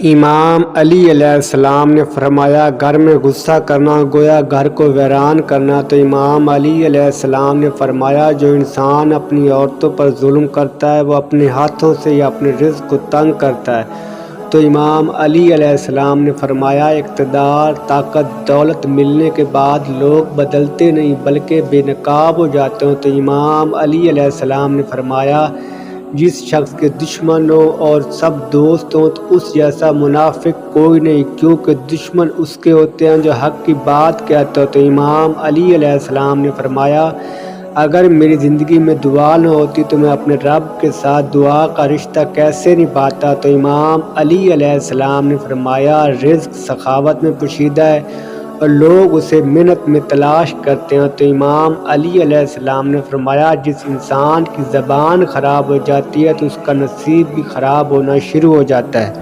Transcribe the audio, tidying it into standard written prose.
امام علی علیہ السلام نے فرمایا گھر میں غصہ کرنا گویا گھر کو ویران کرنا۔ تو امام علی علیہ السلام نے فرمایا جو انسان اپنی عورتوں پر ظلم کرتا ہے وہ اپنے ہاتھوں سے یا اپنے رزق کو تنگ کرتا ہے۔ تو امام علی علیہ السلام نے فرمایا اقتدار، طاقت، دولت ملنے کے بعد لوگ بدلتے نہیں بلکہ بے نقاب ہو جاتے ہیں۔ تو امام علی علیہ السلام نے فرمایا جس شخص کے دشمن ہو اور سب دوست ہوں تو اس جیسا منافق کوئی نہیں، کیونکہ دشمن اس کے ہوتے ہیں جو حق کی بات کہتے ہو۔ تو امام علی علیہ السلام نے فرمایا اگر میری زندگی میں دعا نہ ہوتی تو میں اپنے رب کے ساتھ دعا کا رشتہ کیسے نبھاتا۔ تو امام علی علیہ السلام نے فرمایا رزق سخاوت میں پوشیدہ ہے اور لوگ اسے محنت میں تلاش کرتے ہیں۔ تو امام علی علیہ السلام نے فرمایا جس انسان کی زبان خراب ہو جاتی ہے تو اس کا نصیب بھی خراب ہونا شروع ہو جاتا ہے۔